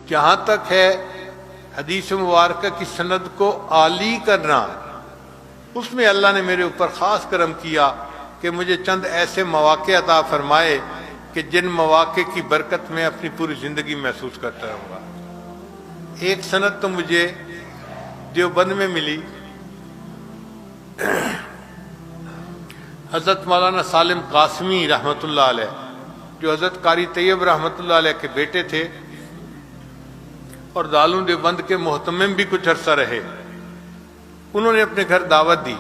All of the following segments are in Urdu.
جہاں تک ہے حدیث مبارکہ کی سند کو عالی کرنا، اس میں اللہ نے میرے اوپر خاص کرم کیا کہ مجھے چند ایسے مواقع عطا فرمائے کہ جن مواقع کی برکت میں اپنی پوری زندگی محسوس کرتا رہوں گا۔ ایک سند تو مجھے دیوبند میں ملی، حضرت مولانا سالم قاسمی رحمۃ اللہ علیہ، جو حضرت قاری طیب رحمۃ اللہ علیہ کے بیٹے تھے اور دارالعلوم دیوبند کے محتمم بھی کچھ عرصہ رہے، انہوں نے اپنے گھر دعوت دی۔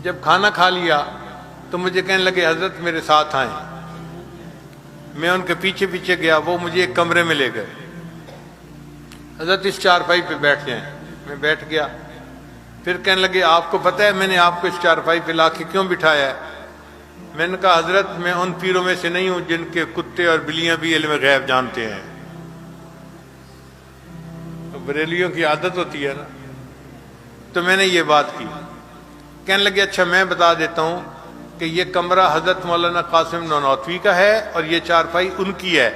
جب کھانا کھا لیا تو مجھے کہنے لگے حضرت میرے ساتھ آئیں۔ میں ان کے پیچھے پیچھے گیا، وہ مجھے ایک کمرے میں لے گئے، حضرت اس چارپائی پہ بیٹھ جائیں۔ میں بیٹھ گیا، پھر کہنے لگے آپ کو پتہ ہے میں نے آپ کو اس چارپائی پہ لا کے کیوں بٹھایا ہے؟ میں نے کہا حضرت میں ان پیروں میں سے نہیں ہوں جن کے کتے اور بلیاں بھی علم غیب جانتے ہیں۔ بریلیوں کی عادت ہوتی ہے نا، تو میں نے یہ بات کی۔ کہنے لگے اچھا میں بتا دیتا ہوں کہ یہ کمرہ حضرت مولانا قاسم نانوتوی کا ہے اور یہ چارپائی ان کی ہے،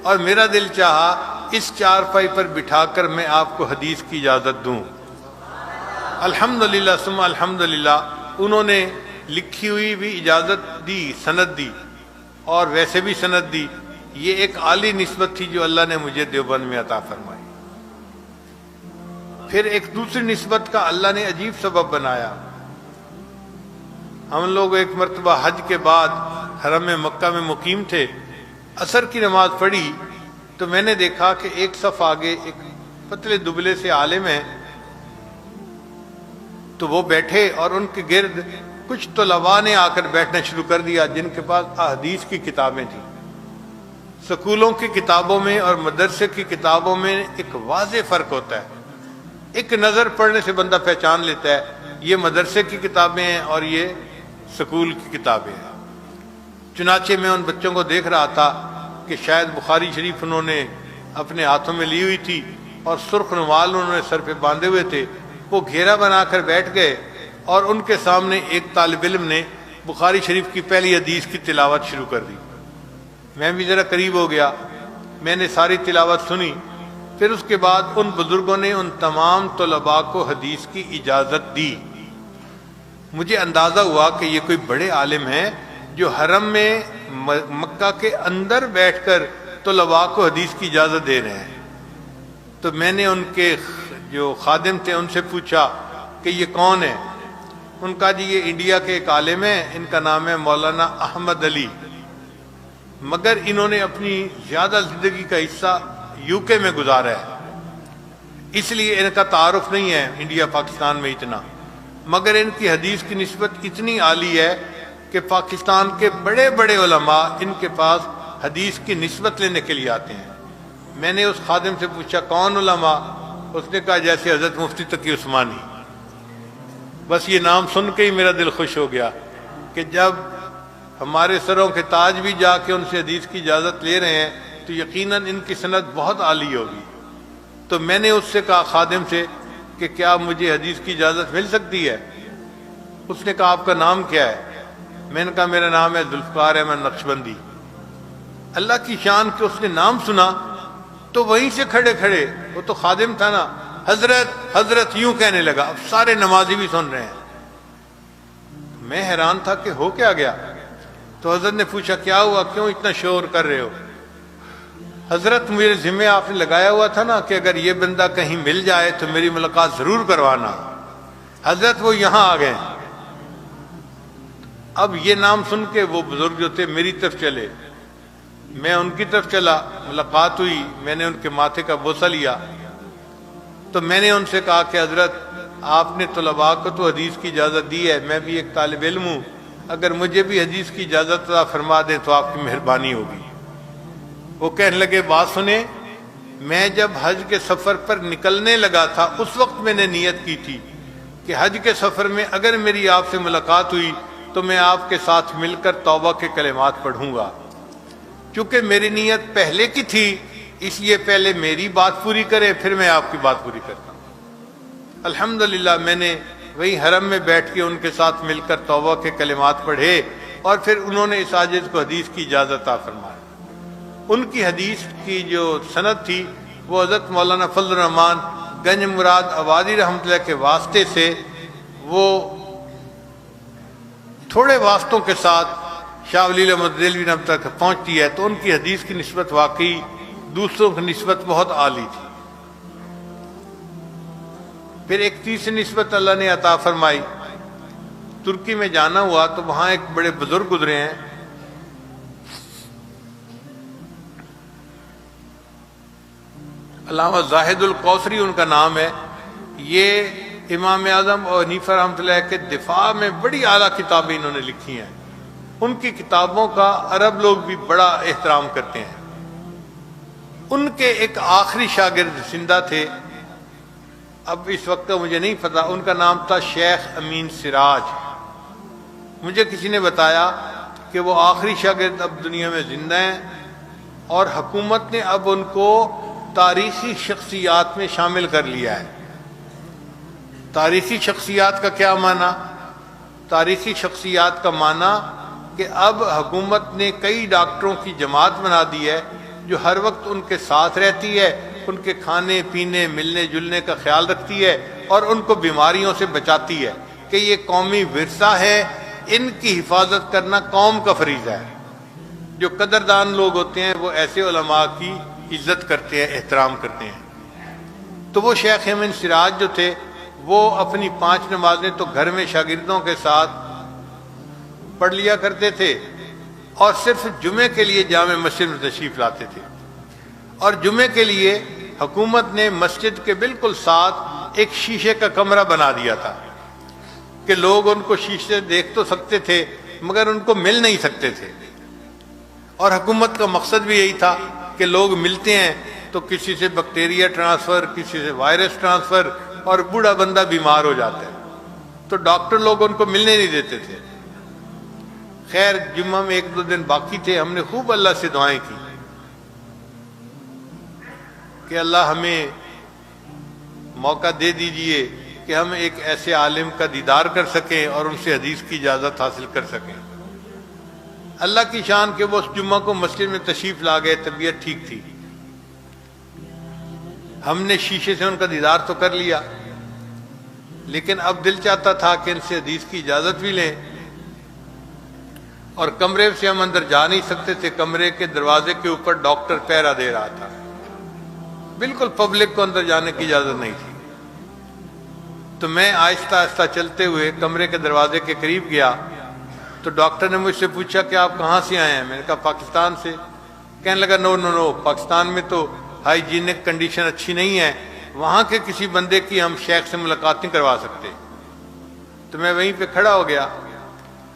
اور میرا دل چاہا اس چارپائی پر بٹھا کر میں آپ کو حدیث کی اجازت دوں۔ الحمدللہ ثم الحمدللہ، انہوں نے لکھی ہوئی بھی اجازت دی، سند دی، اور ویسے بھی سند دی۔ یہ ایک عالی نسبت تھی جو اللہ نے مجھے دیوبند میں عطا فرمائی۔ پھر ایک دوسری نسبت کا اللہ نے عجیب سبب بنایا۔ ہم لوگ ایک مرتبہ حج کے بعد حرم مکہ میں مقیم تھے، عصر کی نماز پڑھی تو میں نے دیکھا کہ ایک صف آگے ایک پتلے دبلے سے عالم ہیں، تو وہ بیٹھے اور ان کے گرد کچھ طلباء نے آ کر بیٹھنا شروع کر دیا جن کے پاس احادیث کی کتابیں تھیں۔ سکولوں کی کتابوں میں اور مدرسے کی کتابوں میں ایک واضح فرق ہوتا ہے، ایک نظر پڑھنے سے بندہ پہچان لیتا ہے یہ مدرسے کی کتابیں ہیں اور یہ سکول کی کتابیں ہیں۔ چنانچہ میں ان بچوں کو دیکھ رہا تھا کہ شاید بخاری شریف انہوں نے اپنے ہاتھوں میں لی ہوئی تھی اور سرخ رومال انہوں نے سر پہ باندھے ہوئے تھے، وہ گھیرا بنا کر بیٹھ گئے اور ان کے سامنے ایک طالب علم نے بخاری شریف کی پہلی حدیث کی تلاوت شروع کر دی۔ میں بھی ذرا قریب ہو گیا، میں نے ساری تلاوت سنی، پھر اس کے بعد ان بزرگوں نے ان تمام طلباء کو حدیث کی اجازت دی۔ مجھے اندازہ ہوا کہ یہ کوئی بڑے عالم ہیں جو حرم میں مکہ کے اندر بیٹھ کر طلباء کو حدیث کی اجازت دے رہے ہیں۔ تو میں نے ان کے جو خادم تھے ان سے پوچھا کہ یہ کون ہے؟ ان کا جی یہ انڈیا کے ایک عالم ہیں، ان کا نام ہے مولانا احمد علی، مگر انہوں نے اپنی زیادہ زندگی کا حصہ UK میں گزارا ہے، اس لیے ان کا تعارف نہیں ہے انڈیا پاکستان میں اتنا، مگر ان کی حدیث کی نسبت اتنی عالی ہے کہ پاکستان کے بڑے بڑے علماء ان کے پاس حدیث کی نسبت لینے کے لیے آتے ہیں۔ میں نے اس خادم سے پوچھا کون علماء؟ اس نے کہا جیسے حضرت مفتی تقی عثمانی۔ بس یہ نام سن کے ہی میرا دل خوش ہو گیا کہ جب ہمارے سروں کے تاج بھی جا کے ان سے حدیث کی اجازت لے رہے ہیں تو یقیناً ان کی سند بہت عالی ہوگی۔ تو میں نے اس سے کہا خادم سے کہ کیا مجھے حدیث کی اجازت مل سکتی ہے؟ اس نے کہا آپ کا نام کیا ہے؟ میں نے کہا میرا نام ہے ذوالفقار احمد نقشبندی۔ اللہ کی شان کہ اس نے نام سنا تو وہیں سے کھڑے کھڑے، وہ تو خادم تھا نا، حضرت حضرت یوں کہنے لگا۔ اب سارے نمازی بھی سن رہے ہیں۔ میں حیران تھا کہ ہو کیا گیا؟ تو حضرت نے پوچھا کیا ہوا، کیوں اتنا شور کر رہے ہو؟ حضرت میرے ذمہ آپ نے لگایا ہوا تھا نا کہ اگر یہ بندہ کہیں مل جائے تو میری ملاقات ضرور کروانا۔ حضرت وہ یہاں آ گئے۔ اب یہ نام سن کے وہ بزرگ جو تھے میری طرف چلے، میں ان کی طرف چلا، ملاقات ہوئی، میں نے ان کے ماتھے کا بوسہ لیا۔ تو میں نے ان سے کہا کہ حضرت آپ نے طلباء کو تو حدیث کی اجازت دی ہے، میں بھی ایک طالب علم ہوں، اگر مجھے بھی حدیث کی اجازت عطا فرما دیں تو آپ کی مہربانی ہوگی۔ وہ کہنے لگے بات سنیں، میں جب حج کے سفر پر نکلنے لگا تھا اس وقت میں نے نیت کی تھی کہ حج کے سفر میں اگر میری آپ سے ملاقات ہوئی تو میں آپ کے ساتھ مل کر توبہ کے کلمات پڑھوں گا۔ چونکہ میری نیت پہلے کی تھی اس لیے پہلے میری بات پوری کرے پھر میں آپ کی بات پوری کرتا ہوں۔ الحمدللہ میں نے وہی حرم میں بیٹھ کے ان کے ساتھ مل کر توبہ کے کلمات پڑھے اور پھر انہوں نے اس عاجز کو حدیث کی اجازت عطا فرمائی۔ ان کی حدیث کی جو سند تھی وہ حضرت مولانا فضل الرحمان گنج مراد آبادی رحمۃ اللہ کے واسطے سے وہ تھوڑے واسطوں کے ساتھ شاہ ولی اللہ محمد دہلوی رحمۃ اللہ تک پہنچتی ہے، تو ان کی حدیث کی نسبت واقعی دوسروں کی نسبت بہت عالی تھی۔ پھر ایک تیسری نسبت اللہ نے عطا فرمائی، ترکی میں جانا ہوا تو وہاں ایک بڑے بزرگ گزرے ہیں، علامہ زاہد القوثری ان کا نام ہے۔ یہ امام اعظم اور حنیفہ رحمۃ اللہ کے دفاع میں بڑی اعلیٰ کتابیں انہوں نے لکھی ہیں۔ ان کی کتابوں کا عرب لوگ بھی بڑا احترام کرتے ہیں۔ ان کے ایک آخری شاگرد زندہ تھے، اب اس وقت مجھے نہیں پتا، ان کا نام تھا شیخ امین سراج۔ مجھے کسی نے بتایا کہ وہ آخری شاگرد اب دنیا میں زندہ ہیں، اور حکومت نے اب ان کو تاریخی شخصیات میں شامل کر لیا ہے۔ تاریخی شخصیات کا کیا معنی؟ تاریخی شخصیات کا معنی کہ اب حکومت نے کئی ڈاکٹروں کی جماعت بنا دی ہے جو ہر وقت ان کے ساتھ رہتی ہے، ان کے کھانے پینے ملنے جلنے کا خیال رکھتی ہے اور ان کو بیماریوں سے بچاتی ہے، کہ یہ قومی ورثہ ہے، ان کی حفاظت کرنا قوم کا فریضہ ہے۔ جو قدردان لوگ ہوتے ہیں وہ ایسے علماء کی عزت کرتے ہیں، احترام کرتے ہیں۔ تو وہ شیخ امین سراج جو تھے وہ اپنی 5 نمازیں تو گھر میں شاگردوں کے ساتھ پڑھ لیا کرتے تھے، اور صرف جمعے کے لیے جامع مسجد میں تشریف لاتے تھے۔ اور جمعے کے لیے حکومت نے مسجد کے بالکل ساتھ ایک شیشے کا کمرہ بنا دیا تھا کہ لوگ ان کو شیشے دیکھ تو سکتے تھے مگر ان کو مل نہیں سکتے تھے۔ اور حکومت کا مقصد بھی یہی تھا کہ لوگ ملتے ہیں تو کسی سے بیکٹیریا ٹرانسفر، کسی سے وائرس ٹرانسفر، اور بوڑھا بندہ بیمار ہو جاتا ہے تو ڈاکٹر لوگ ان کو ملنے نہیں دیتے تھے۔ خیر جمعہ میں 1-2 دن باقی تھے، ہم نے خوب اللہ سے دعائیں کی کہ اللہ ہمیں موقع دے دیجئے کہ ہم ایک ایسے عالم کا دیدار کر سکیں اور ان سے حدیث کی اجازت حاصل کر سکیں۔ اللہ کی شان کہ وہ اس جمعہ کو مسجد میں تشریف لا گئے، طبیعت ٹھیک تھی۔ ہم نے شیشے سے ان کا دیدار تو کر لیا، لیکن اب دل چاہتا تھا کہ ان سے حدیث کی اجازت بھی لیں، اور کمرے سے ہم اندر جا نہیں سکتے تھے۔ کمرے کے دروازے کے اوپر ڈاکٹر پہرا دے رہا تھا، بالکل پبلک کو اندر جانے کی اجازت نہیں تھی۔ تو میں آہستہ آہستہ چلتے ہوئے کمرے کے دروازے کے قریب گیا تو ڈاکٹر نے مجھ سے پوچھا کہ آپ کہاں سے آئے ہیں؟ میں نے کہا پاکستان سے۔ کہنے لگا نو، پاکستان میں تو ہائیجینک کنڈیشن اچھی نہیں ہے، وہاں کے کسی بندے کی ہم شیخ سے ملاقات نہیں کروا سکتے۔ تو میں وہیں پہ کھڑا ہو گیا۔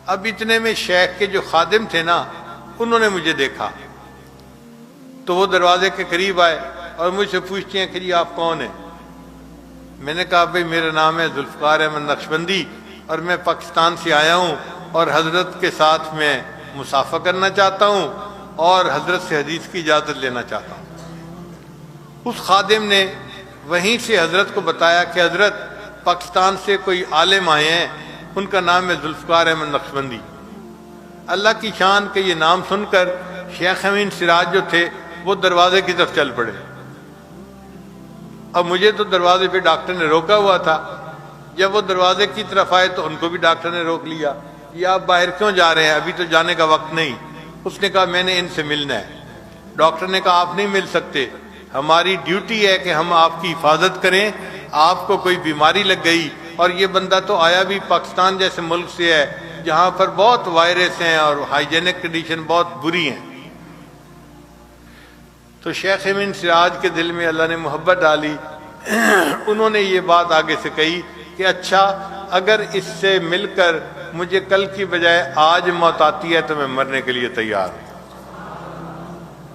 اب اتنے میں شیخ کے جو خادم تھے نا، انہوں نے مجھے دیکھا تو وہ دروازے کے قریب آئے اور مجھ سے پوچھتے ہیں کہ جی آپ کون ہیں؟ میں نے کہا بھائی میرا نام ہے ذوالفقار احمد نقشبندی اور میں پاکستان سے آیا ہوں اور حضرت کے ساتھ میں مصافحہ کرنا چاہتا ہوں اور حضرت سے حدیث کی اجازت لینا چاہتا ہوں۔ اس خادم نے وہیں سے حضرت کو بتایا کہ حضرت پاکستان سے کوئی عالم آئے ہیں، ان کا نام ہے ذوالفقار احمد نقشبندی۔ اللہ کی شان کہ یہ نام سن کر شیخ امین سراج جو تھے وہ دروازے کی طرف چل پڑے۔ اب مجھے تو دروازے پہ ڈاکٹر نے روکا ہوا تھا، جب وہ دروازے کی طرف آئے تو ان کو بھی ڈاکٹر نے روک لیا۔ یہ آپ باہر کیوں جا رہے ہیں؟ ابھی تو جانے کا وقت نہیں۔ اس نے کہا میں نے ان سے ملنا ہے۔ ڈاکٹر نے کہا آپ نہیں مل سکتے، ہماری ڈیوٹی ہے کہ ہم آپ کی حفاظت کریں، آپ کو کوئی بیماری لگ گئی، اور یہ بندہ تو آیا بھی پاکستان جیسے ملک سے ہے جہاں پر بہت وائرس ہیں اور ہائیجینک کنڈیشن بہت بری ہیں۔ تو شیخ امین سراج کے دل میں اللہ نے محبت ڈالی، انہوں نے یہ بات آگے سے کہی کہ اچھا اگر اس سے مل کر مجھے کل کی بجائے آج موت آتی ہے تو میں مرنے کے لیے تیار ہوں۔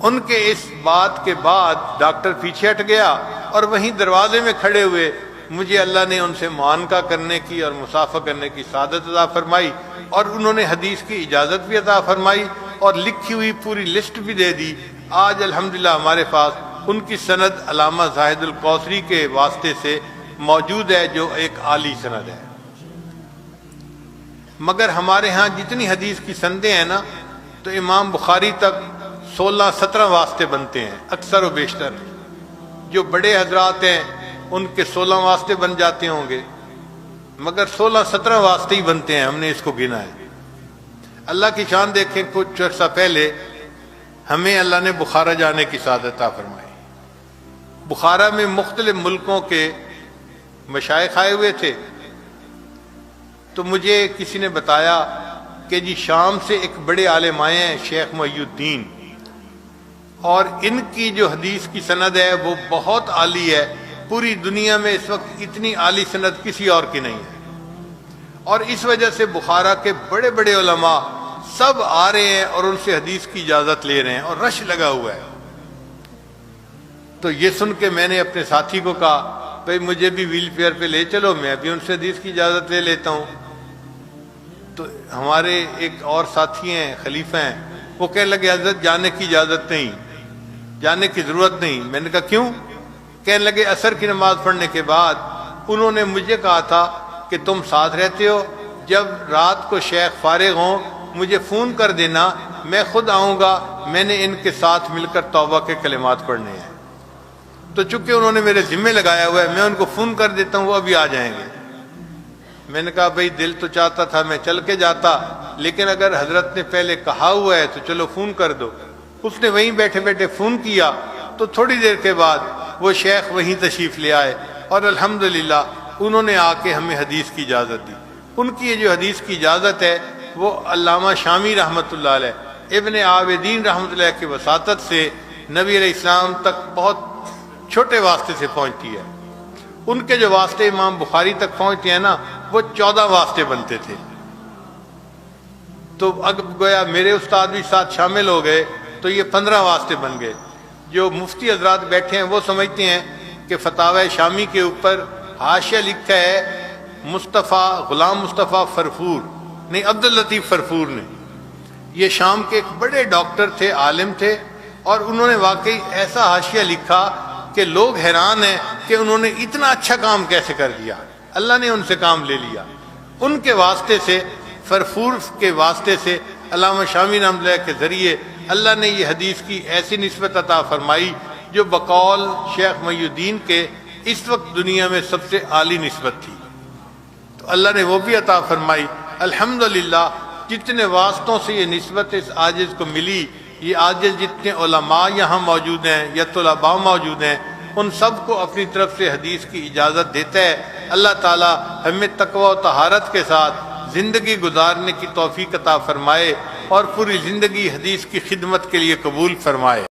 ان کے اس بات کے بعد ڈاکٹر پیچھے ہٹ گیا اور وہیں دروازے میں کھڑے ہوئے مجھے اللہ نے ان سے معانقہ کرنے کی اور مصافحہ کرنے کی سعادت عطا فرمائی، اور انہوں نے حدیث کی اجازت بھی عطا فرمائی اور لکھی ہوئی پوری لسٹ بھی دے دی۔ آج الحمدللہ ہمارے پاس ان کی سند علامہ زاہد القوثری کے واسطے سے موجود ہے جو ایک عالی سند ہے۔ مگر ہمارے ہاں جتنی حدیث کی سندیں ہیں نا، تو امام بخاری تک 16-17 واسطے بنتے ہیں اکثر و بیشتر. جو بڑے حضرات ہیں ان کے 16 واسطے بن جاتے ہوں گے، مگر 16-17 واسطے ہی بنتے ہیں. ہم نے اس کو گنا ہے. اللہ کی شان دیکھیں، کچھ عرصہ پہلے ہمیں اللہ نے بخارا جانے کی سعادت عطا فرمائی. بخارا میں مختلف ملکوں کے مشائخ آئے ہوئے تھے. تو مجھے کسی نے بتایا کہ جی شام سے ایک بڑے عالم آئے ہیں شیخ محی الدین، اور ان کی جو حدیث کی سند ہے وہ بہت عالی ہے. پوری دنیا میں اس وقت اتنی عالی سند کسی اور کی نہیں ہے، اور اس وجہ سے بخارا کے بڑے بڑے علماء سب آ رہے ہیں اور ان سے حدیث کی اجازت لے رہے ہیں، اور رش لگا ہوا ہے. تو یہ سن کے میں نے اپنے ساتھی کو کہا بھئی مجھے بھی ویل چیئر پہ لے چلو، میں بھی ان سے حدیث کی اجازت لے لیتا ہوں. تو ہمارے ایک اور ساتھی ہیں، خلیفہ ہیں، وہ کہنے لگے حضرت جانے کی اجازت نہیں، جانے کی ضرورت نہیں. میں نے کہا کیوں؟ کہنے لگے عصر کی نماز پڑھنے کے بعد انہوں نے مجھے کہا تھا کہ تم ساتھ رہتے ہو، جب رات کو شیخ فارغ ہوں مجھے فون کر دینا، میں خود آؤں گا، میں نے ان کے ساتھ مل کر توبہ کے کلمات پڑھنے ہیں. تو چونکہ انہوں نے میرے ذمہ لگایا ہوا ہے، میں ان کو فون کر دیتا ہوں، وہ ابھی آ جائیں گے. میں نے کہا بھئی دل تو چاہتا تھا میں چل کے جاتا، لیکن اگر حضرت نے پہلے کہا ہوا ہے تو چلو فون کر دو. اس نے وہیں بیٹھے بیٹھے فون کیا، تو تھوڑی دیر کے بعد وہ شیخ وہیں تشریف لے آئے، اور الحمدللہ انہوں نے آ کے ہمیں حدیث کی اجازت دی. ان کی یہ جو حدیث کی اجازت ہے وہ علامہ شامی رحمۃ اللہ علیہ، ابن عابدین رحمۃ اللہ کی وساطت سے نبی علیہ السلام تک بہت چھوٹے واسطے سے پہنچتی ہے. ان کے جو واسطے امام بخاری تک پہنچتے ہیں نا، وہ 14 واسطے بنتے تھے. تو اب گویا میرے استاد بھی ساتھ شامل ہو گئے تو یہ 15 واسطے بن گئے. جو مفتی حضرات بیٹھے ہیں وہ سمجھتے ہیں کہ فتاوی شامی کے اوپر حاشیہ لکھا ہے مصطفیٰ غلام مصطفیٰ فرفور، نہیں عبداللطیف فرفور نے. یہ شام کے ایک بڑے ڈاکٹر تھے، عالم تھے، اور انہوں نے واقعی ایسا حاشیہ لکھا کہ لوگ حیران ہیں کہ انہوں نے اتنا اچھا کام کیسے کر دیا، اللہ نے ان سے کام لے لیا. ان کے واسطے سے، فرفور کے واسطے سے، علامہ شامی رحمۃ اللہ کے ذریعے اللہ نے یہ حدیث کی ایسی نسبت عطا فرمائی جو بقول شیخ محی الدین کے اس وقت دنیا میں سب سے عالی نسبت تھی. تو اللہ نے وہ بھی عطا فرمائی. الحمدللہ جتنے واسطوں سے یہ نسبت اس عاجز کو ملی، یہ عاجز جتنے علماء یہاں موجود ہیں یا طلباء موجود ہیں، ان سب کو اپنی طرف سے حدیث کی اجازت دیتا ہے. اللہ تعالی ہمیں تقوی و طہارت کے ساتھ زندگی گزارنے کی توفیق عطا فرمائے اور پوری زندگی حدیث کی خدمت کے لیے قبول فرمائے.